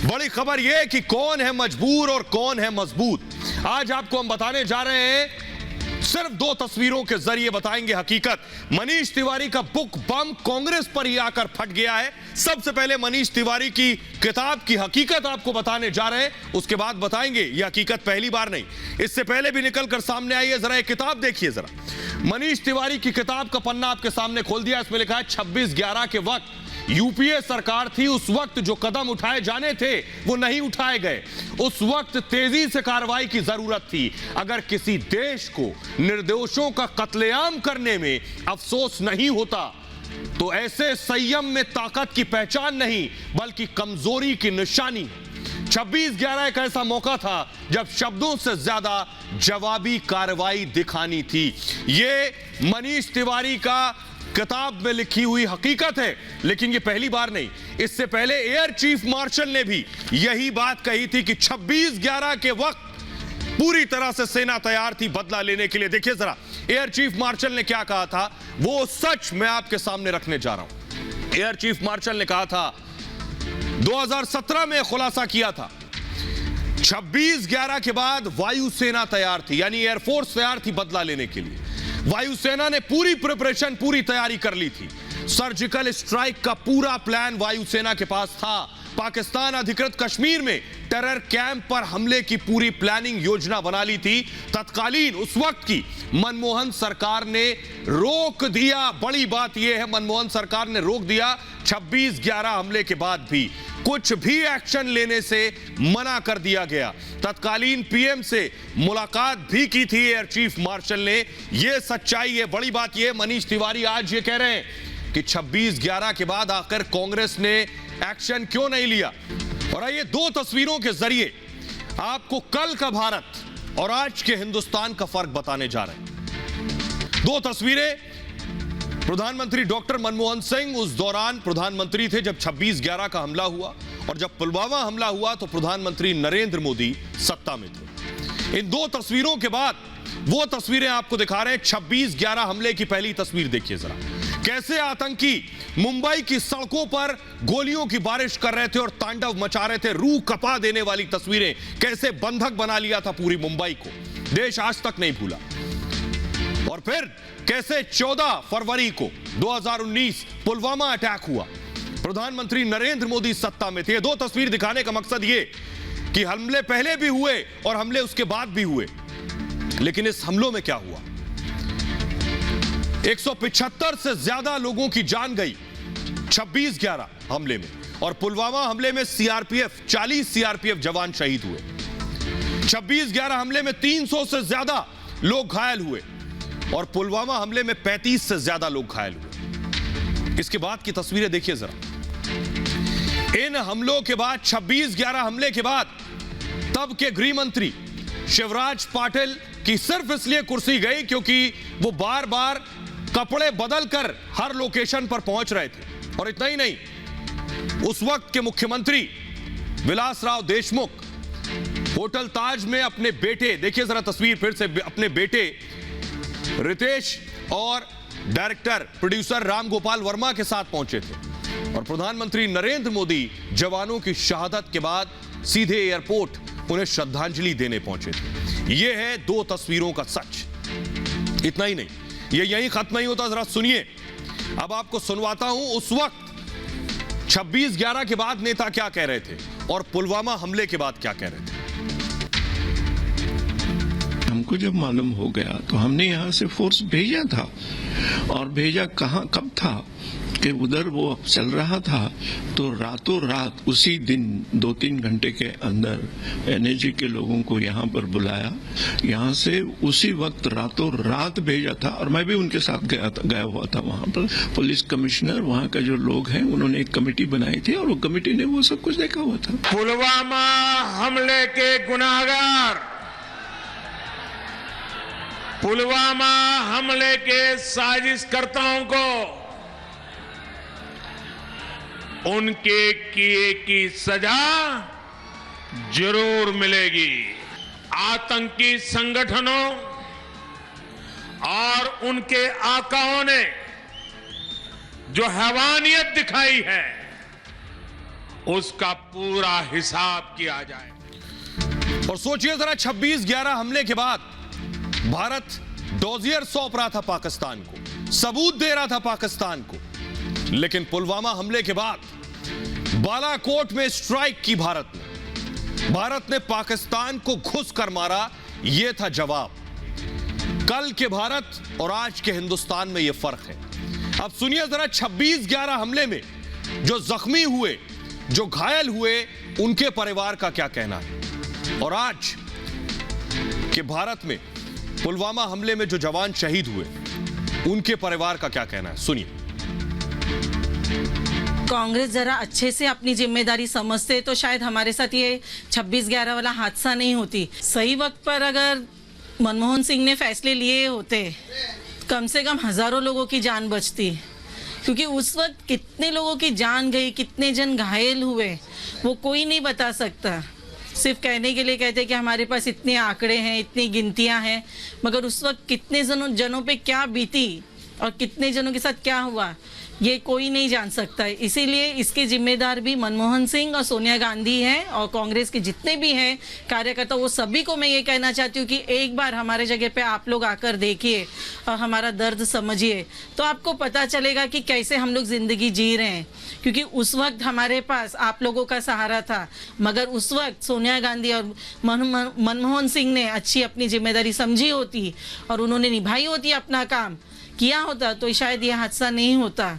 बड़ी खबर यह कि कौन है मजबूर और कौन है मजबूत, आज आपको हम बताने जा रहे हैं। सिर्फ दो तस्वीरों के जरिए बताएंगे हकीकत। मनीष तिवारी का बुक बम कांग्रेस पर ही आकर फट गया है। सबसे पहले मनीष तिवारी की किताब की हकीकत आपको बताने जा रहे हैं, उसके बाद बताएंगे यह हकीकत पहली बार नहीं, इससे पहले भी निकलकर सामने आई है। जरा ये किताब देखिए, जरा मनीष तिवारी की किताब का पन्ना आपके सामने खोल दिया। इसमें लिखा है 26/11 के वक्त यूपीए सरकार थी, उस वक्त जो कदम उठाए जाने थे वो नहीं उठाए गए। उस वक्त तेजी से कार्रवाई की जरूरत थी। अगर किसी देश को निर्दोषों का कत्लेआम करने में अफसोस नहीं होता तो ऐसे संयम में ताकत की पहचान नहीं बल्कि कमजोरी की निशानी है। 26/11 एक ऐसा मौका था जब शब्दों से ज्यादा जवाबी कार्रवाई दिखानी थी। यह मनीष तिवारी का किताब में लिखी हुई हकीकत है, लेकिन यह पहली बार नहीं। इससे पहले एयर चीफ मार्शल ने भी यही बात कही थी कि 26/11 के वक्त पूरी तरह से सेना तैयार थी बदला लेने के लिए। देखिए जरा एयर चीफ मार्शल ने क्या कहा था, वो सच मैं आपके सामने रखने जा रहा हूं। एयर चीफ मार्शल ने कहा था, 2017 में खुलासा किया था, 26/11 के बाद वायुसेना तैयार थी, यानी एयरफोर्स तैयार थी बदला लेने के लिए। वायुसेना ने पूरी प्रिपरेशन, पूरी तैयारी कर ली थी। सर्जिकल स्ट्राइक का पूरा प्लान वायुसेना के पास था। पाकिस्तान अधिकृत कश्मीर में टेरर कैंप पर हमले की पूरी प्लानिंग योजना बना ली थी। तत्कालीन उस वक्त की मनमोहन सरकार ने रोक दिया। बड़ी बात यह है, मनमोहन सरकार ने रोक दिया। 26/11 हमले के बाद भी कुछ भी एक्शन लेने से मना कर दिया गया। तत्कालीन पीएम से मुलाकात भी की थी एयर चीफ मार्शल ने। यह सच्चाई है। बड़ी बात यह, मनीष तिवारी आज ये कह रहे हैं कि 26/11 के बाद आकर कांग्रेस ने एक्शन क्यों नहीं लिया। और आइए दो तस्वीरों के जरिए आपको कल का भारत और आज के हिंदुस्तान का फर्क बताने जा रहे हैं। दो तस्वीरें, प्रधानमंत्री डॉक्टर मनमोहन सिंह उस दौरान प्रधानमंत्री थे जब 26/11 का हमला हुआ, और जब पुलवामा हमला हुआ तो प्रधानमंत्री नरेंद्र मोदी सत्ता में थे। इन दो तस्वीरों के बाद वो तस्वीरें आपको दिखा रहे हैं। 26/11 हमले की पहली तस्वीर देखिए जरा, कैसे आतंकी मुंबई की सड़कों पर गोलियों की बारिश कर रहे थे और तांडव मचा रहे थे। रूह कपा देने वाली तस्वीरें, कैसे बंधक बना लिया था पूरी मुंबई को, देश आज तक नहीं भूला। और फिर कैसे 14 फरवरी को 2019 पुलवामा अटैक हुआ, प्रधानमंत्री नरेंद्र मोदी सत्ता में थे। ये दो तस्वीर दिखाने का मकसद ये कि हमले पहले भी हुए और हमले उसके बाद भी हुए, लेकिन इस हमलों में क्या हुआ। 175 से ज्यादा लोगों की जान गई 26/11 हमले में, और पुलवामा हमले में 40 सीआरपीएफ जवान शहीद हुए। 26/11 हमले में 300 से ज्यादा लोग घायल हुए, और पुलवामा हमले में 35 से ज्यादा लोग घायल हुए। इसके बाद की तस्वीरें देखिए जरा। इन हमलों के बाद, 26/11 हमले के बाद, तब के गृह मंत्री शिवराज पाटिल की सिर्फ इसलिए कुर्सी गई क्योंकि वो बार बार कपड़े बदलकर हर लोकेशन पर पहुंच रहे थे। और इतना ही नहीं, उस वक्त के मुख्यमंत्री विलासराव देशमुख होटल ताज में अपने बेटे, देखिए जरा तस्वीर फिर से, अपने बेटे रितेश और डायरेक्टर प्रोड्यूसर राम गोपाल वर्मा के साथ पहुंचे थे। और प्रधानमंत्री नरेंद्र मोदी जवानों की शहादत के बाद सीधे एयरपोर्ट उन्हें श्रद्धांजलि देने पहुंचे थे। यह है दो तस्वीरों का सच। इतना ही नहीं, ये यहीं खत्म नहीं होता, जरा सुनिए। अब आपको सुनवाता हूं उस वक्त 26/11 के बाद नेता क्या कह रहे थे और पुलवामा हमले के बाद क्या कह रहे थे। हमको जब मालूम हो गया तो हमने यहाँ से फोर्स भेजा था, और भेजा कहाँ, कब था कि उधर वो चल रहा था, तो रातों रात उसी दिन 2-3 घंटे के अंदर एनएजी के लोगों को यहाँ पर बुलाया, यहाँ से उसी वक्त रातों रात भेजा था। और मैं भी उनके साथ गया हुआ था वहाँ पर। पुलिस कमिश्नर, वहाँ का जो लोग हैं, उन्होंने एक कमेटी बनाई थी और वो कमेटी ने वो सब कुछ देखा हुआ था। पुलवामा हमले के गुनाहगार, पुलवामा हमले के साजिशकर्ताओं को उनके किए की सजा जरूर मिलेगी। आतंकी संगठनों और उनके आकाओं ने जो हैवानियत दिखाई है, उसका पूरा हिसाब किया जाए। और सोचिए जरा, 26/11 हमले के बाद भारत डोजियर सौंप रहा था पाकिस्तान को, सबूत दे रहा था पाकिस्तान को, लेकिन पुलवामा हमले के बाद बालाकोट में स्ट्राइक की भारत ने पाकिस्तान को घुस कर मारा। यह था जवाब। कल के भारत और आज के हिंदुस्तान में यह फर्क है। अब सुनिए जरा, 26/11 हमले में जो जख्मी हुए, जो घायल हुए, उनके परिवार का क्या कहना है, और आज के भारत में पुलवामा हमले में जो जवान शहीद हुए, उनके परिवार का क्या कहना है, सुनिए। कांग्रेस जरा अच्छे से अपनी जिम्मेदारी समझते तो शायद हमारे साथ ये 26/11 वाला हादसा नहीं होती। सही वक्त पर अगर मनमोहन सिंह ने फैसले लिए होते, कम से कम हजारों लोगों की जान बचती, क्योंकि उस वक्त कितने लोगों की जान गई, कितने जन घायल हुए, वो कोई नहीं बता सकता। सिर्फ कहने के लिए कहते कि हमारे पास इतने आंकड़े हैं, इतनी गिनतियां हैं, मगर उस वक्त कितने जनों पे क्या बीती और कितने जनों के साथ क्या हुआ, ये कोई नहीं जान सकता। इसीलिए इसके जिम्मेदार भी मनमोहन सिंह और सोनिया गांधी हैं, और कांग्रेस के जितने भी हैं कार्यकर्ता, वो सभी को मैं ये कहना चाहती हूँ कि एक बार हमारे जगह पे आप लोग आकर देखिए और हमारा दर्द समझिए, तो आपको पता चलेगा कि कैसे हम लोग जिंदगी जी रहे हैं। क्योंकि उस वक्त हमारे पास आप लोगों का सहारा था, मगर उस वक्त सोनिया गांधी और मनमोहन सिंह ने अच्छी अपनी जिम्मेदारी समझी होती और उन्होंने निभाई होती अपना काम किया होता, तो शायद ये हादसा नहीं होता।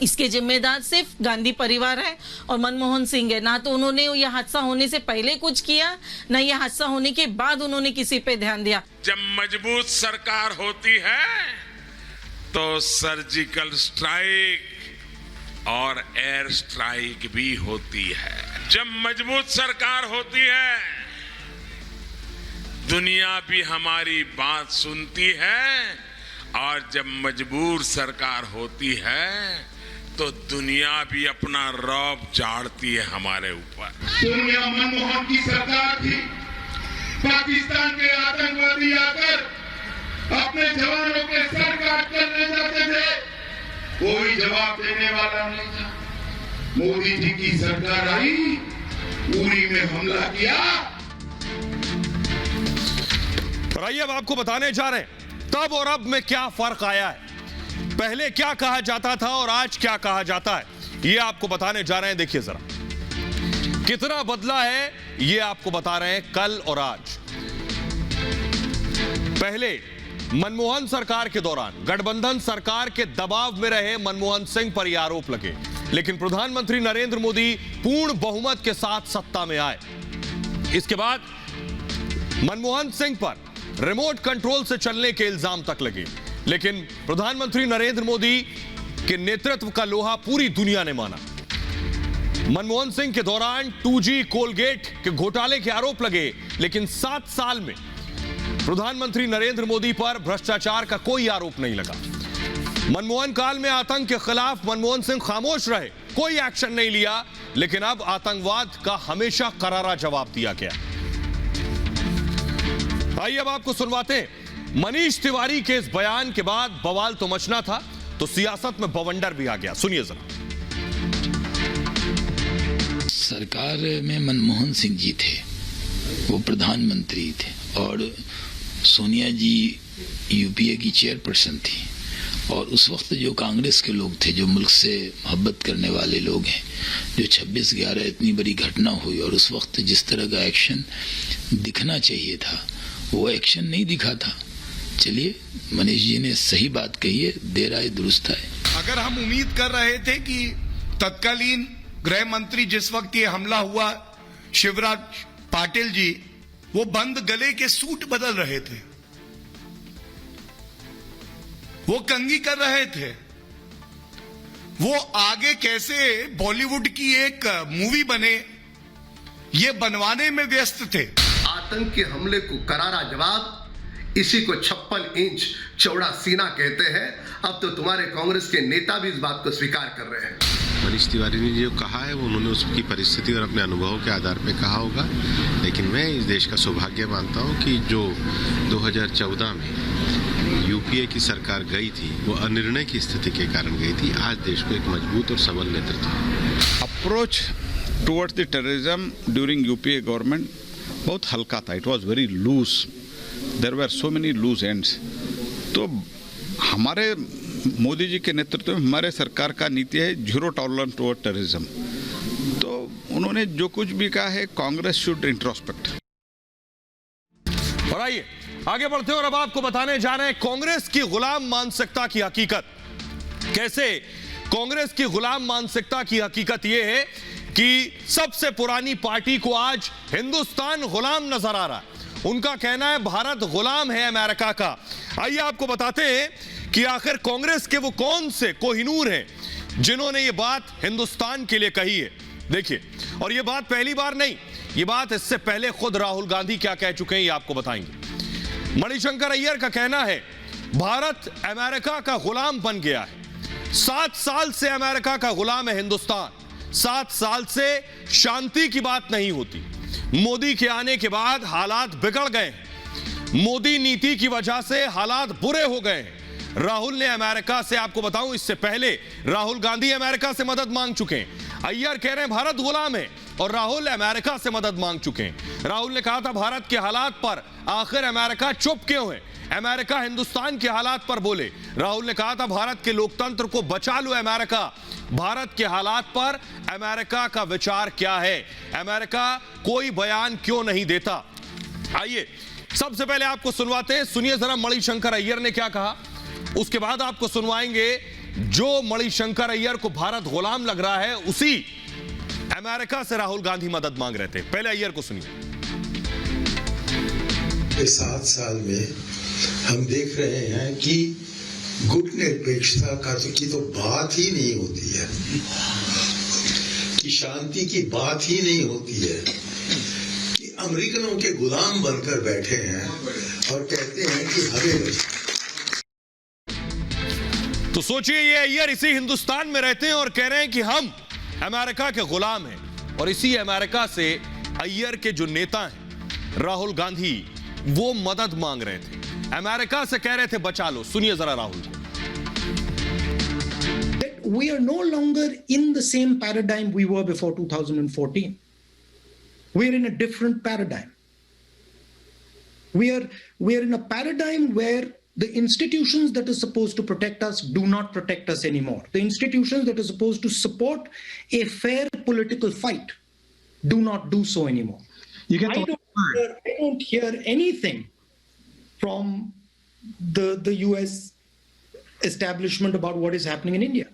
इसके जिम्मेदार सिर्फ गांधी परिवार है और मनमोहन सिंह है। ना तो उन्होंने यह हादसा होने से पहले कुछ किया, ना यह हादसा होने के बाद उन्होंने किसी पे ध्यान दिया। जब मजबूत सरकार होती है तो सर्जिकल स्ट्राइक और एयर स्ट्राइक भी होती है। जब मजबूत सरकार होती है, दुनिया भी हमारी बात सुनती है, और जब मजबूर सरकार होती है तो दुनिया भी अपना रौब झाड़ती है हमारे ऊपर। सोनिया मनमोहन की सरकार थी, पाकिस्तान के आतंकवादी आकर अपने जवानों के सर काट कर ले जाते थे, कोई जवाब देने वाला नहीं था। मोदी जी की सरकार आई, उरी में हमला किया। आइए अब आपको बताने जा रहे हैं तब और अब में क्या फर्क आया है। पहले क्या कहा जाता था और आज क्या कहा जाता है, ये आपको बताने जा रहे हैं। देखिए जरा कितना बदला है, ये आपको बता रहे हैं कल और आज। पहले मनमोहन सरकार के दौरान गठबंधन सरकार के दबाव में रहे मनमोहन सिंह पर यह आरोप लगे, लेकिन प्रधानमंत्री नरेंद्र मोदी पूर्ण बहुमत के साथ सत्ता में आए। इसके बाद मनमोहन सिंह पर रिमोट कंट्रोल से चलने के इल्जाम तक लगे, लेकिन प्रधानमंत्री नरेंद्र मोदी के नेतृत्व का लोहा पूरी दुनिया ने माना। मनमोहन सिंह के दौरान 2G कोलगेट के घोटाले के आरोप लगे, लेकिन 7 साल में प्रधानमंत्री नरेंद्र मोदी पर भ्रष्टाचार का कोई आरोप नहीं लगा। मनमोहन काल में आतंक के खिलाफ मनमोहन सिंह खामोश रहे, कोई एक्शन नहीं लिया, लेकिन अब आतंकवाद का हमेशा करारा जवाब दिया गया। आइए अब आपको सुनवाते हैं। मनीष तिवारी के इस बयान के बाद बवाल तो मचना था, तो सियासत में बवंडर भी आ गया। सुनिए जरा। सरकार में मनमोहन सिंह जी थे, वो प्रधानमंत्री थे, और सोनिया जी यूपीए की चेयरपर्सन थी, और उस वक्त जो कांग्रेस के लोग थे, जो मुल्क से मोहब्बत करने वाले लोग हैं, जो 26/11 इतनी बड़ी घटना हुई और उस वक्त जिस तरह का एक्शन दिखना चाहिए था, वो एक्शन नहीं दिखा था। चलिए, मनीष जी ने सही बात कही है, देर आए दुरुस्त आए। अगर हम उम्मीद कर रहे थे कि तत्कालीन गृह मंत्री जिस वक्त ये हमला हुआ, शिवराज पाटिल जी, वो बंद गले के सूट बदल रहे थे, वो कंघी कर रहे थे, वो आगे कैसे बॉलीवुड की एक मूवी बने ये बनवाने में व्यस्त थे। आतंक के हमले को करारा जवाब, इसी को 56 इंच चौड़ा सीना कहते हैं। अब तो तुम्हारे कांग्रेस के नेता भी इस बात को स्वीकार कर रहे हैं। मनीष तिवारी ने जो कहा है वो उन्होंने उसकी परिस्थिति और अपने अनुभवों के आधार पर कहा होगा, लेकिन मैं इस देश का सौभाग्य मानता हूँ कि जो 2014 में यूपीए की सरकार गई थी, वो अनिर्णय की स्थिति के कारण गई थी। आज देश को एक मजबूत और सबल नेतृत्व। Approach towards the terrorism during UPA government बहुत हल्का था. It was very loose. There were so many loose ends. तो हमारे मोदी जी के नेतृत्व में हमारे सरकार का नीति है जीरो टॉलरेंस टुवर्ड टेररिज्म. तो उन्होंने जो कुछ भी कहा है, कांग्रेस शुड इंट्रोस्पेक्ट. और आइए आगे बढ़ते हैं और अब आपको बताने जा रहे हैं कांग्रेस की गुलाम मानसिकता की हकीकत. कैसे कांग्रेस की गुलाम मानसिकता की हकीकत यह है कि सबसे पुरानी पार्टी को आज हिंदुस्तान गुलाम नजर आ रहा है. उनका कहना है भारत गुलाम है अमेरिका का. आइए आपको बताते हैं कि आखिर कांग्रेस के वो कौन से कोहिनूर हैं जिन्होंने ये बात हिंदुस्तान के लिए कही है. देखिए, और ये बात पहली बार नहीं, ये बात इससे पहले खुद राहुल गांधी क्या कह चुके हैं ये आपको बताएंगे. मणिशंकर अय्यर का कहना है भारत अमेरिका का गुलाम बन गया है. 7 साल से अमेरिका का गुलाम है हिंदुस्तान. 7 साल से शांति की बात नहीं होती. मोदी के आने के बाद हालात बिगड़ गए हैं. मोदी नीति की वजह से हालात बुरे हो गए हैं. राहुल ने अमेरिका से, आपको बताऊं इससे पहले राहुल गांधी अमेरिका से मदद मांग चुके हैं. अय्यर कह रहे हैं भारत गुलाम है और राहुल अमेरिका से मदद मांग चुके हैं. राहुल ने कहा था भारत के हालात पर आखिर अमेरिका चुप क्यों है, अमेरिका हिंदुस्तान के हालात पर बोले. राहुल ने कहा था भारत के लोकतंत्र को बचा लो अमेरिका. भारत के हालात पर अमेरिका का विचार क्या है, अमेरिका कोई बयान क्यों नहीं देता. आइए सबसे पहले आपको सुनवाते हैं. सुनिए जरा मणिशंकर अय्यर ने क्या कहा, उसके बाद आपको सुनवाएंगे जो मणिशंकर अय्यर को भारत गुलाम लग रहा है उसी अमेरिका से राहुल गांधी मदद मांग रहे थे. पहले अय्यर को सुनिए. 7 साल में हम देख रहे हैं कि गुटनिरपेक्षता की तो बात ही नहीं होती है, कि शांति की बात ही नहीं होती है, कि अमेरिकनों के गुलाम बनकर बैठे हैं और कहते हैं कि हमें. तो सोचिए ये अय्यर इसी हिंदुस्तान में रहते हैं और कह रहे हैं कि हम अमेरिका के गुलाम हैं. और इसी अमेरिका से अय्यर के जो नेता हैं राहुल गांधी वो मदद मांग रहे थे, अमेरिका से कह रहे थे बचा लो. सुनिए जरा राहुल को. We are no longer in the same paradigm we were before 2014. We are in a different paradigm. We are in a paradigm where the institutions that are supposed to protect us do not protect us anymore. The institutions that are supposed to support a fair political fight do not do so anymore. I don't hear anything from the US establishment about what is happening in India.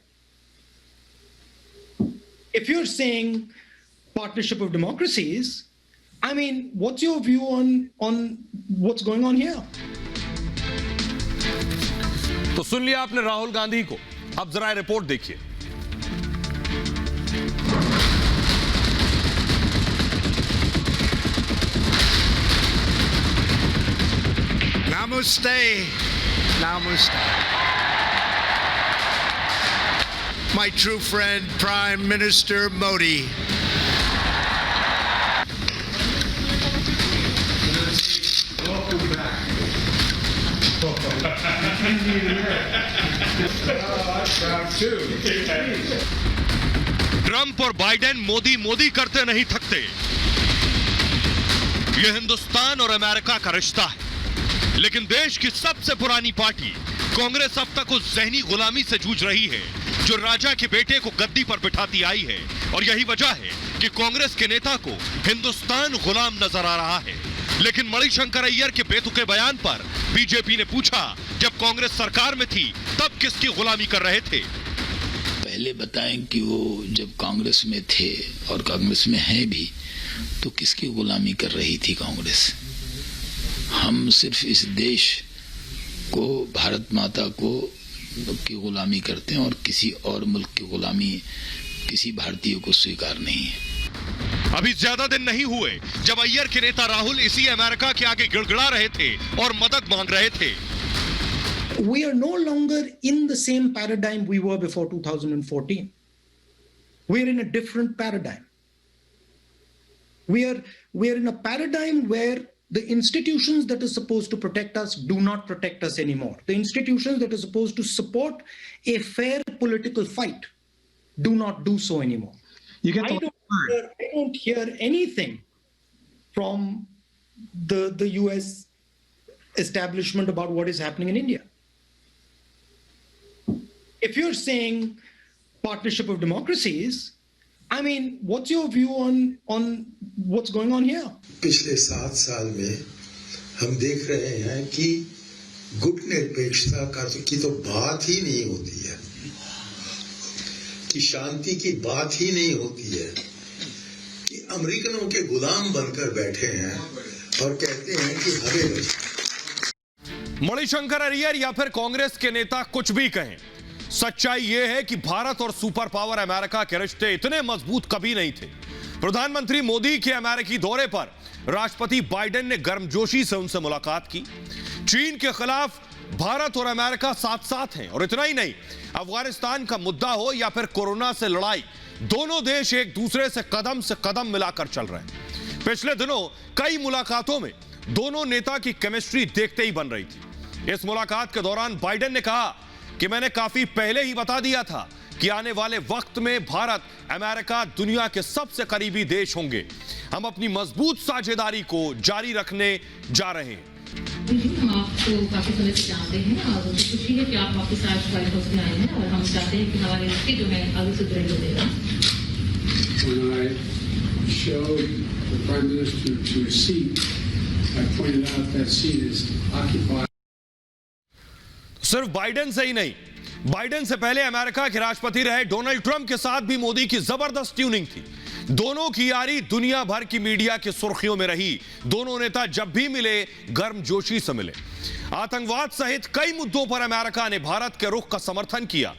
If you're saying partnership of democracies, I mean, what's your view on what's going on here? तो सुन लिया आपने राहुल गांधी को. अब जरा report देखिए. Namaste. Namaste. My true friend, Prime Minister Modi. Welcome back. Trump और Biden Modi Modi करते नहीं थकते. यह हिंदुस्तान और अमेरिका का रिश्ता है. लेकिन देश की सबसे पुरानी पार्टी कांग्रेस अब तक उस जहनी गुलामी से जूझ रही है जो राजा के बेटे को गद्दी पर बिठाती आई है. और यही वजह है कि कांग्रेस के नेता को हिंदुस्तान गुलाम नजर आ रहा है. लेकिन मणिशंकर अय्यर के बेतुके बयान पर बीजेपी ने पूछा जब कांग्रेस सरकार में थी तब किसकी गुलामी कर रहे थे. पहले बताएं कि वो जब कांग्रेस में थे और कांग्रेस में हैं भी तो किसकी गुलामी कर रही थी कांग्रेस. हम सिर्फ इस देश को, भारत माता को की गुलामी करते हैं और किसी और मुल्क की गुलामी किसी भारतीय को स्वीकार नहीं है. अभी ज्यादा दिन नहीं हुए जब अय्यर के नेता राहुल इसी अमेरिका के आगे गिड़गिड़ा रहे थे और मदद मांग रहे थे. We are no longer in the same paradigm we were before 2014. We are in a different paradigm. We are in a paradigm where the institutions that are supposed to protect us do not protect us anymore. The institutions that are supposed to support a fair political fight do not do so anymore. I don't hear anything from the US establishment about what is happening in India. If you're saying partnership of democracies, I mean, what's your view on what's going on here? पिछले 7 साल में हम देख रहे हैं कि गुट निरपेक्षता की तो बात ही नहीं होती है, कि शांति की बात ही नहीं होती है, कि अमेरिकनों के गुलाम बनकर बैठे हैं और कहते हैं कि हमें मणिशंकर अय्यर या फिर कांग्रेस के नेता कुछ भी कहें, सच्चाई यह है कि भारत और सुपर पावर अमेरिका के रिश्ते इतने मजबूत कभी नहीं थे। प्रधानमंत्री मोदी के अमेरिकी दौरे पर राष्ट्रपति बाइडेन ने गर्मजोशी से उनसे मुलाकात की। चीन के खिलाफ भारत और अमेरिका साथ साथ हैं, और इतना ही नहीं, अफगानिस्तान का मुद्दा हो या फिर कोरोना से लड़ाई, दोनों देश एक दूसरे से कदम मिलाकर चल रहे हैं। पिछले दिनों कई मुलाकातों में दोनों नेता की केमिस्ट्री देखते ही बन रही थी। इस मुलाकात के दौरान बाइडेन ने कहा कि मैंने काफी पहले ही बता दिया था कि आने वाले वक्त में भारत अमेरिका दुनिया के सबसे करीबी देश होंगे। हम अपनी मजबूत साझेदारी को जारी रखने जा रहे हैं। हम आपको काफी समय से जानते हैं और मुझे खुशी है कि आप वापस आज व्हाइट हाउस में आए हैं और हम चाहते हैं कि हमारे रिश्ते जो है आगे से दृढ़ होगा। When I showed the Prime Minister to a seat, I pointed out that seat is occupied. सिर्फ बाइडेन से ही नहीं, बाइडेन से पहले अमेरिका के राष्ट्रपति रहे डोनाल्ड ट्रंप के साथ भी मोदी की जबरदस्त ट्यूनिंग थी। दोनों की यारी दुनिया भर की मीडिया की सुर्खियों में रही। दोनों नेता जब भी मिले गर्मजोशी से मिले। आतंकवाद सहित कई मुद्दों पर अमेरिका ने भारत के रुख का समर्थन किया।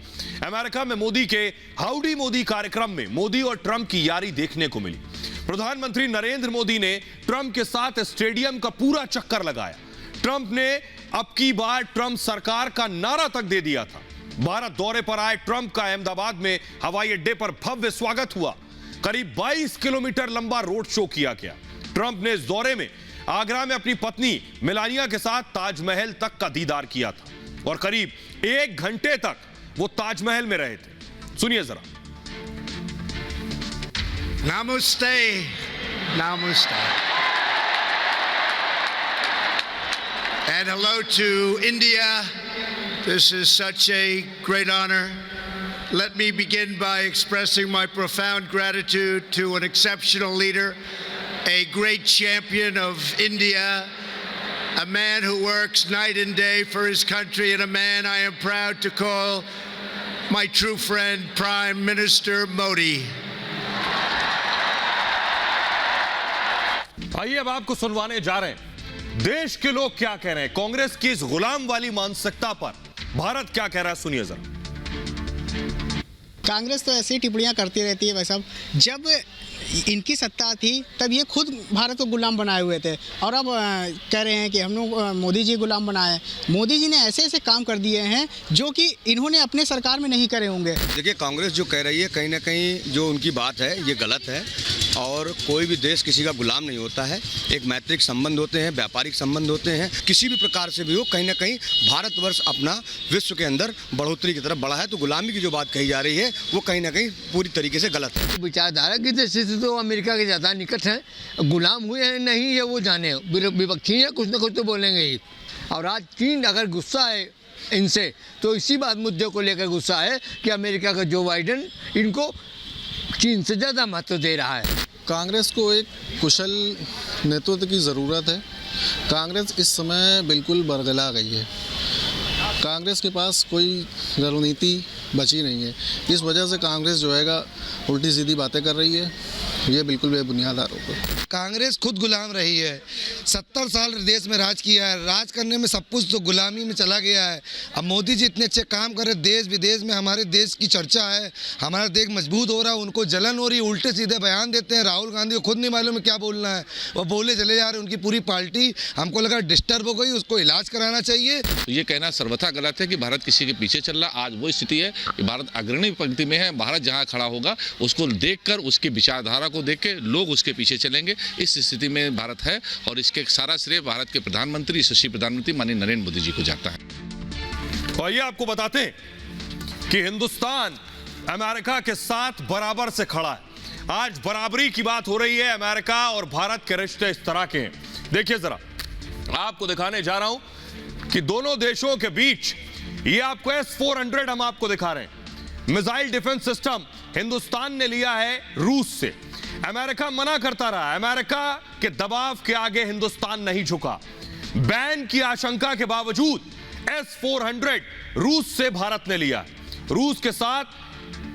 अमेरिका में मोदी के हाउडी मोदी कार्यक्रम में मोदी और ट्रंप की यारी देखने को मिली। प्रधानमंत्री नरेंद्र मोदी ने ट्रंप के साथ स्टेडियम का पूरा चक्कर लगाया। ट्रंप ने अब की बार ट्रंप सरकार का नारा तक दे दिया था। भारत दौरे पर आए ट्रंप का अहमदाबाद में हवाई अड्डे पर भव्य स्वागत हुआ। करीब 22 किलोमीटर लंबा रोड शो किया गया। ट्रंप ने इस दौरे में आगरा में अपनी पत्नी मेलानिया के साथ ताजमहल तक का दीदार किया था और करीब 1 घंटे तक वो ताजमहल में रहे थे। सुनिए जरा। Namaste. Namaste. And hello to India. This is such a great honor. Let me begin by expressing my profound gratitude to an exceptional leader, a great champion of India, a man who works night and day for his country, and a man I am proud to call my true friend, Prime Minister Modi. आइए अब आपको सुनवाने जा रहे हैं देश के लोग क्या कह रहे हैं कांग्रेस की इस गुलाम वाली मानसिकता पर। भारत क्या कह रहा है, सुनिए जरा। कांग्रेस तो ऐसी टिप्पणियां करती रहती है भाई साहब। जब इनकी सत्ता थी तब ये खुद भारत को गुलाम बनाए हुए थे और अब कह रहे हैं कि हम लोग मोदी जी गुलाम बनाए। मोदी जी ने ऐसे ऐसे काम कर दिए हैं जो कि इन्होंने अपने सरकार में नहीं करे होंगे। देखिए, कांग्रेस जो कह रही है कहीं ना कहीं जो उनकी बात है ये गलत है और कोई भी देश किसी का गुलाम नहीं होता है। एक मैत्रिक संबंध होते हैं, व्यापारिक संबंध होते हैं, किसी भी प्रकार से भी हो, कहीं ना कहीं भारतवर्ष अपना विश्व के अंदर बढ़ोतरी की तरफ बढ़ा है। तो गुलामी की जो बात कही जा रही है वो कहीं ना कहीं पूरी तरीके से गलत है। विचारधारा की दृष्टि से तो अमेरिका के ज़्यादा निकट हैं, गुलाम हुए हैं नहीं ये वो जाने, विपक्षी है, कुछ ना कुछ तो बोलेंगे ही। और आज चीन अगर गुस्सा है इनसे तो इसी बात मुद्दे को लेकर गुस्सा है कि अमेरिका का जो बाइडेन इनको चीन से ज़्यादा महत्व दे रहा है। कांग्रेस को एक कुशल नेतृत्व की ज़रूरत है। कांग्रेस इस समय बिल्कुल बरगला गई है। कांग्रेस के पास कोई रणनीति बची नहीं है। इस वजह से कांग्रेस जो है उल्टी सीधी बातें कर रही है। ये बिल्कुल बेबुनियाद आरोप है। कांग्रेस खुद गुलाम रही है, 70 साल देश में राज किया है, राज करने में सब कुछ तो गुलामी में चला गया है। अब मोदी जी इतने अच्छे काम कर रहे, देश विदेश में हमारे देश की चर्चा है, हमारा देश मजबूत हो रहा है, उनको जलन हो रही है, उल्टे सीधे बयान देते हैं। राहुल गांधी को खुद नहीं मालूम है क्या बोलना है, वो बोले चले जा रहे हैं। उनकी पूरी पार्टी हमको लगा डिस्टर्ब हो गई, उसको इलाज कराना चाहिए। ये कहना सर्वथा गलत है कि भारत किसी के पीछे चल रहा। आज वो स्थिति है कि भारत अग्रणी पंक्ति में है। भारत जहाँ खड़ा होगा उसको देखकर, उसकी विचारधारा को देख के लोग उसके पीछे चलेंगे। इस स्थिति में भारत है और इसके सारा श्रेय भारत के प्रधानमंत्री, यशस्वी प्रधानमंत्री माननीय नरेंद्र मोदी जी को जाता है। और ये आपको बताते हैं कि हिंदुस्तान अमेरिका के साथ बराबर से खड़ा है। आज बराबरी की बात हो रही है। अमेरिका और भारत के रिश्ते इस तरह के हैं। देखिए जरा, आपको दिखाने जा रहा हूं कि दोनों देशों के बीच, ये आपको S-400 हम आपको दिखा रहे हैं, मिसाइल डिफेंस सिस्टम हिंदुस्तान ने लिया है रूस से। अमेरिका मना करता रहा, अमेरिका के दबाव के आगे हिंदुस्तान नहीं झुका। बैन की आशंका के बावजूद S-400 रूस से भारत ने लिया। रूस के साथ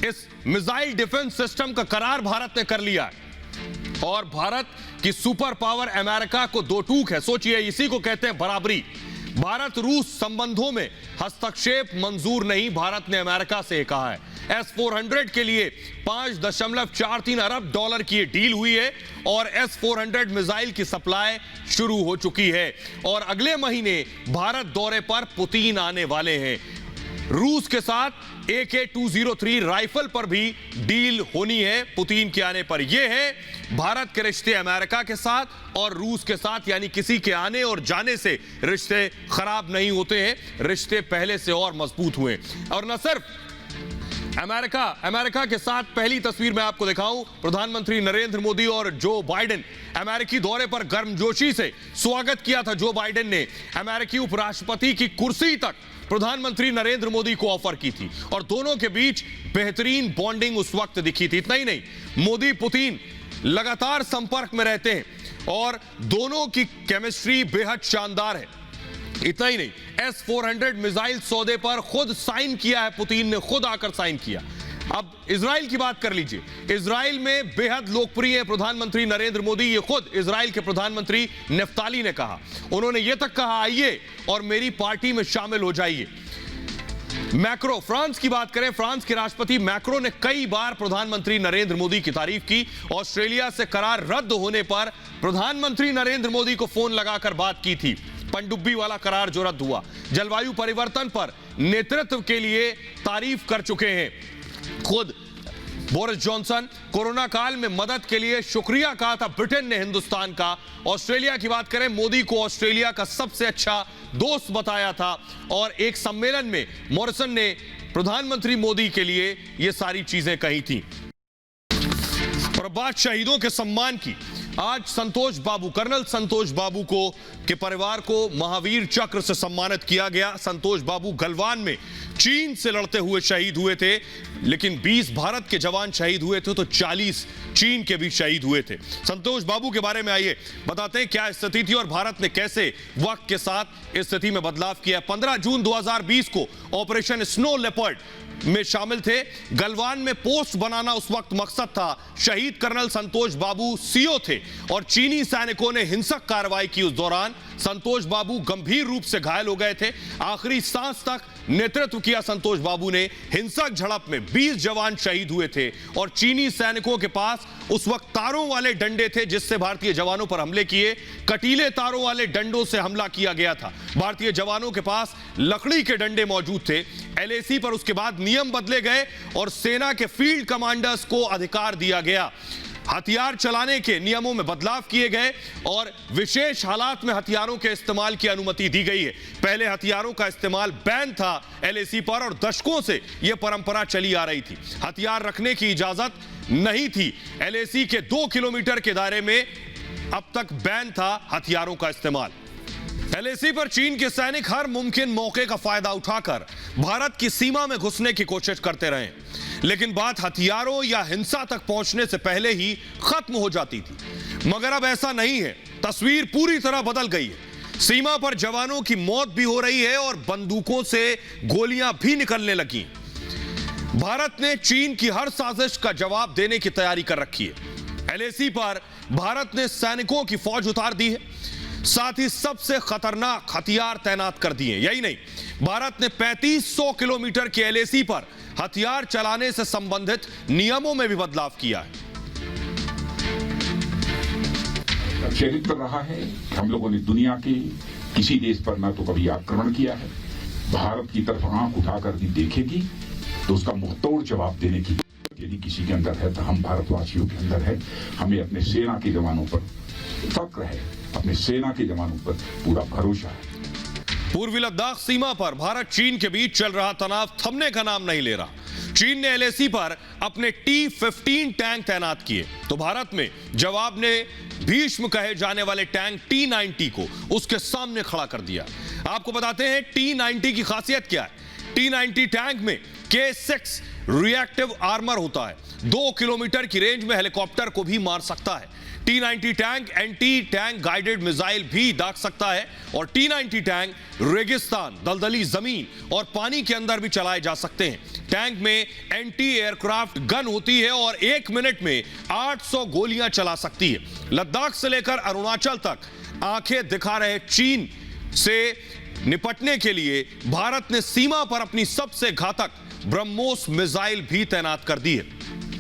इस मिसाइल डिफेंस सिस्टम का करार भारत ने कर लिया और भारत की सुपर पावर अमेरिका को दो टूक है। सोचिए, इसी को कहते हैं बराबरी। भारत रूस संबंधों में हस्तक्षेप मंजूर नहीं, भारत ने अमेरिका से कहा है। S-400 के लिए 5.43 अरब डॉलर की डील हुई है और S-400 मिसाइल की सप्लाई शुरू हो चुकी है और अगले महीने भारत दौरे पर पुतिन आने वाले हैं। रूस के साथ AK-203 राइफल पर भी डील होनी है पुतिन के आने पर। यह है भारत के रिश्ते अमेरिका के साथ और रूस के साथ, यानी किसी के आने और जाने से रिश्ते खराब नहीं होते हैं, रिश्ते पहले से और मजबूत हुए। और न सिर्फ अमेरिका के साथ पहली तस्वीर मैं आपको दिखाऊं, प्रधानमंत्री नरेंद्र मोदी और जो बाइडेन अमेरिकी दौरे पर गर्मजोशी से स्वागत किया था। जो बाइडेन ने अमेरिकी उपराष्ट्रपति की कुर्सी तक प्रधानमंत्री नरेंद्र मोदी को ऑफर की थी और दोनों के बीच बेहतरीन बॉन्डिंग उस वक्त दिखी थी। इतना ही नहीं, मोदी पुतिन लगातार संपर्क में रहते हैं और दोनों की केमिस्ट्री बेहद शानदार है। इतना ही नहीं, S-400 मिसाइल सौदे पर खुद साइन किया है पुतिन ने, खुद आकर साइन किया। अब इजराइल की बात कर लीजिए। इजराइल में बेहद लोकप्रिय प्रधानमंत्री नरेंद्र मोदी, ये खुद इजराइल के प्रधानमंत्री नेफ्ताली ने कहा, उन्होंने ये तक कहा, आइए और मेरी पार्टी में शामिल हो जाइए। मैक्रो, फ्रांस की बात करें, फ्रांस के राष्ट्रपति मैक्रो ने कई बार प्रधानमंत्री नरेंद्र मोदी की तारीफ की। ऑस्ट्रेलिया से करार रद्द होने पर प्रधानमंत्री नरेंद्र मोदी को फोन लगाकर बात की थी। पनडुब्बी वाला करार जो रद्द हुआ, जलवायु परिवर्तन पर नेतृत्व के लिए तारीफ कर चुके हैं। खुद बोरिस जॉनसन कोरोना काल में मदद के लिए शुक्रिया कहा था ब्रिटेन ने हिंदुस्तान का। ऑस्ट्रेलिया की बात करें, मोदी को ऑस्ट्रेलिया का सबसे अच्छा दोस्त बताया था और एक सम्मेलन में मॉरिसन ने प्रधानमंत्री मोदी के लिए ये सारी चीजें कही थी। और बात शहीदों के सम्मान की, आज संतोष बाबू, कर्नल संतोष बाबू को के परिवार को महावीर चक्र से सम्मानित किया गया। संतोष बाबू गलवान में चीन से लड़ते हुए शहीद हुए थे, लेकिन 20 भारत के जवान शहीद हुए थे तो 40 चीन के भी शहीद हुए थे। संतोष बाबू के बारे में आइए बताते हैं क्या स्थिति थी और भारत ने कैसे वक्त के साथ इस स्थिति में बदलाव किया। 15 जून 2020 को ऑपरेशन स्नो लेपर्ड में शामिल थे। गलवान में पोस्ट बनाना उस वक्त मकसद था। शहीद कर्नल संतोष बाबू सीओ थे और चीनी सैनिकों ने हिंसक कार्रवाई की। उस दौरान संतोष बाबू गंभीर रूप से घायल हो गए थे। आखिरी सांस तक नेतृत्व किया संतोष बाबू ने। हिंसक झड़प में 20 जवान शहीद हुए थे और चीनी सैनिकों के पास उस वक्त तारों वाले डंडे थे जिससे भारतीय जवानों पर हमले किए। कटीले तारों वाले डंडों से हमला किया गया था। भारतीय जवानों के पास लकड़ी के डंडे मौजूद थे। LAC पर उसके बाद नियम बदले गए और सेना के फील्ड कमांडर्स को अधिकार दिया गया। हथियार चलाने के नियमों में बदलाव किए गए और विशेष हालात में हथियारों के इस्तेमाल की अनुमति दी गई है। पहले हथियारों का इस्तेमाल बैन था LAC पर और दशकों से यह परंपरा चली आ रही थी। हथियार रखने की इजाजत नहीं थी। LAC के 2 किलोमीटर के दायरे में अब तक बैन था हथियारों का इस्तेमाल। LAC पर चीन के सैनिक हर मुमकिन मौके का फायदा उठाकर भारत की सीमा में घुसने की कोशिश करते रहे, लेकिन बात हथियारों या हिंसा तक पहुंचने से पहले ही खत्म हो जाती थी। मगर अब ऐसा नहीं है। तस्वीर पूरी तरह बदल गई है। सीमा पर जवानों की मौत भी हो रही है और बंदूकों से गोलियां भी निकलने लगी। भारत ने चीन की हर साजिश का जवाब देने की तैयारी कर रखी है। LAC पर भारत ने सैनिकों की फौज उतार दी है, साथ ही सबसे खतरनाक हथियार तैनात कर दिए। यही नहीं, भारत ने 3500 किलोमीटर के LAC पर हथियार चलाने से संबंधित नियमों में भी बदलाव किया है। चरित्र रहा है कि हम लोगों ने दुनिया के किसी देश पर ना तो कभी आक्रमण किया है। भारत की तरफ आंख उठाकर भी देखेगी तो उसका मुंहतोड़ जवाब देने की यदि किसी के अंदर है तो हम भारतवासियों के अंदर है। हमें अपने सेना के जवानों पर फक्र है, अपने सेना के जवानों पर पूरा भरोसा है। पूर्वी लद्दाख सीमा पर भारत चीन के बीच चल रहा तनाव थमने का नाम नहीं ले रहा। चीन ने LAC पर अपने T-15 टैंक तैनात किए तो भारत में जवाब ने भीष्म कहे जाने वाले टैंक T-90 को उसके सामने खड़ा कर दिया। आपको बताते हैं T-90 की खासियत क्या है। T-90 टैंक में K6 रिएक्टिव आर्मर होता है। 2 किलोमीटर की रेंज में हेलीकॉप्टर को भी मार सकता है। T-90 tank anti tank guided missile भी दाग सकता है और T-90 टैंक रेगिस्तान, दलदली जमीन और पानी के अंदर भी चलाए जा सकते हैं। टैंक में एंटी एयरक्राफ्ट गन होती है और 1 मिनट में 800 गोलियां चला सकती है। लद्दाख से लेकर अरुणाचल तक आंखें दिखा रहे चीन से निपटने के लिए भारत ने सीमा पर अपनी सबसे घातक ब्रह्मोस मिसाइल भी तैनात कर दी है।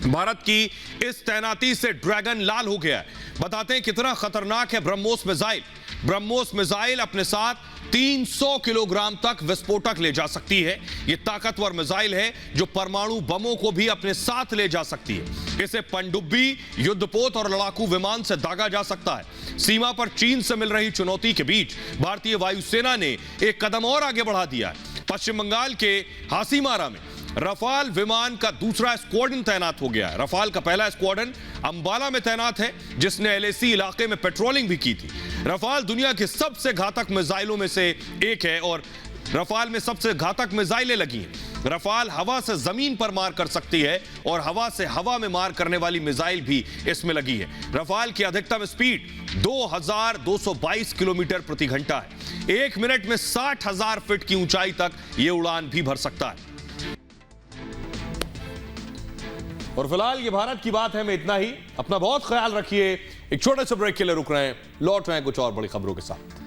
भारत की इस तैनाती से ड्रैगन लाल हो गया है। बताते हैं कितना खतरनाक है ब्रह्मोस मिसाइल। ब्रह्मोस मिसाइल अपने साथ 300 किलोग्राम तक विस्फोटक ले जा सकती है। यह ताकतवर मिसाइल है जो परमाणु बमों को भी अपने साथ ले जा सकती है। इसे पनडुब्बी, युद्धपोत और लड़ाकू विमान से दागा जा सकता है। सीमा पर चीन से मिल रही चुनौती के बीच भारतीय वायुसेना ने एक कदम और आगे बढ़ा दिया है। पश्चिम बंगाल के हासीमारा में रफाल विमान का दूसरा स्क्वाड्रन तैनात हो गया है। रफाल का पहला स्क्वाड्रन अंबाला में तैनात है जिसने LAC इलाके में पेट्रोलिंग भी की थी। रफाल दुनिया के सबसे घातक मिसाइलों में से एक है और रफाल में सबसे घातक मिसाइलें लगी हैं। रफाल हवा से जमीन पर मार कर सकती है और हवा से हवा में मार करने वाली मिसाइल भी इसमें लगी है। रफाल की अधिकतम स्पीड 2222 किलोमीटर प्रति घंटा है। 1 मिनट में 60,000 फीट की ऊंचाई तक यह उड़ान भी भर सकता है। और फिलहाल ये भारत की बात है में इतना ही। अपना बहुत ख्याल रखिए। एक छोटे से ब्रेक के लिए रुक रहे हैं, लौट रहे हैं कुछ और बड़ी खबरों के साथ।